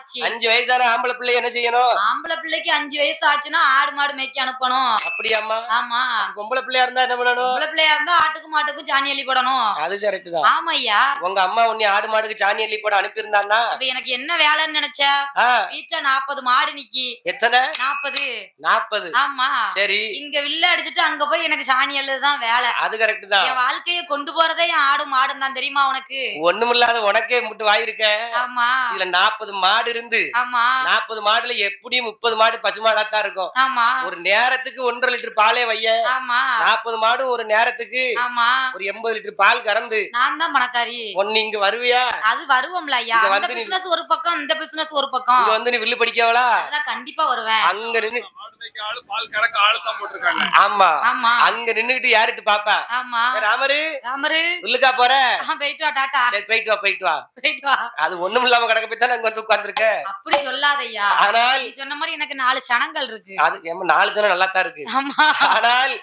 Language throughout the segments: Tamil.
ஆச்சு. 5 வயசான ஆம்பளை பிள்ளை என்ன செய்யணும்? ஆம்பளை பிள்ளைக்கு 5 வயசு ஆச்சுன்னா ஆடு மாடு மேய்க்க அனுப்பணும். அப்படியாம்மா? ஆமா. பொம்பளை பிள்ளையா இருந்தா என்ன பண்ணணும்? பொம்பளை பிள்ளையா இருந்தா ஆட்டுக்கும் மாட்டுக்கும் சாணி அள்ளி போடணும். அது கரெக்ட் தான். ஆமையா. உங்க அம்மா உன்னை ஆடு மாடுக்கு சாணி அள்ளி போட அனுப்பியிருந்தான்னா? அப்ப எனக்கு என்ன வேலைன்னு நினைச்ச? வீட்டுல 40 மாடு நிக்கி. எத்தனை? 40. 40. ஆமா. சரி. இங்க வில்ல அடிச்சிட்டு அங்க போய் எனக்கு சாணி அள்ளுதான் வேலை. அது கரெக்ட் தான். என் வாழ்க்கைய கொண்டு போறதே என் ஆடு மாடும் தான் தெரியுமா உனக்கு? ஒண்ணுமில்லாத உனக்கே முட்டு வாயிருக்க. ஆமா. இதுல 40 மாடு இருந்து ஆமா 40 மாடுல எப்படி 30 மாடு பசுமாடாத்தான் இருக்கும். ஆமா. ஒரு நேரத்துக்கு 1.5 லிட்டர் பாலே வைய. ஆமா. 40 மாடும் ஒரு நேரத்துக்கு ஆமா. ஒரு 80 லிட்டர் பால் கறந்து நான் தான் பணக்காரி. ஒன்னு இங்க வருவியா? அது வருவோம்ல ஐயா. அந்த பிசினஸ் ஒரு பக்கம், இந்த பிசினஸ் ஒரு பக்கம். இங்க வந்து நீ வில்லு படிக்கவளா? அதெல்லாம் கண்டிப்பா வருவேன். அங்க நின்னு ஆளு பால் கறக்க ஆளு தான் போட்டுருக்காங்க. ஆமா ஆமா. அங்க நின்னுகிட்டு யாருட்டு பாப்பா? ஆமா. ராமரு ராமரு வில்லுக்கா போற? போயிட்டு வா டாடா. சரி போயிட்டு வா போயிட்டு வா. போயிட்டு வா. அது ஒண்ணும் இல்லாம கிடக்க போய் தானே அங்க வந்து உட்கார்ந்துருக்க. அப்படி சொல்லாதய்யா. ஆனால் நீ சொன்ன மாதிரி எனக்கு 4 சனங்கள் இருக்கு. அது ஏமா 4 ஜனம் நல்லா தான் இருக்கு. ஆமா. ஆனால்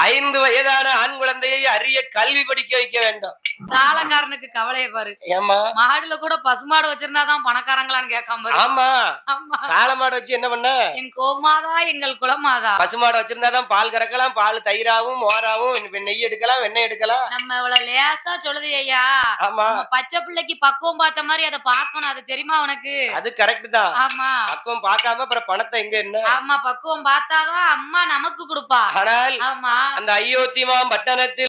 5 வயதான ஆண் குழந்தையை அரிய கல்வி படிக்க வைக்க வேண்டும். தாளக்காரனுக்கு கவலைய பாரு. ஏமா மாடுல கூட பசுமாடு வச்சிருந்தாதான் பணக்காரங்களான்னு கேட்காம பாரு. ஆமா ஆமா. காளமாடு வச்சு என்ன பண்ண? என் கோமாதா எங்கள் குலமாதா. பசுமாடு வச்சிருந்தாதான் பால் கறக்கலாம், பால் தயிராவும் மோராவும் நெய் எடுக்கலாம், வெண்ணெய் எடுக்கலாம். நம்ம இவ்வளவு லேசா சொல்லுது ஐயா. ஆமா நம்ம பச்சை பிள்ளைக்கு பக்குவம் பார்த்த மாதிரி அதை பார்க்கணும். அது தெரியுமா உனக்கு? அது கரெக்ட் தான். ஆமா. பக்குவம் பார்க்காம அப்புறம் பணத்தை எங்க என்ன? ஆமா பக்குவம் பார்த்தாதான் அம்மா நமக்கு கொடுப்பா. ஆனால் ஆமா. அந்த அயோத்திமா பட்டணத்தில்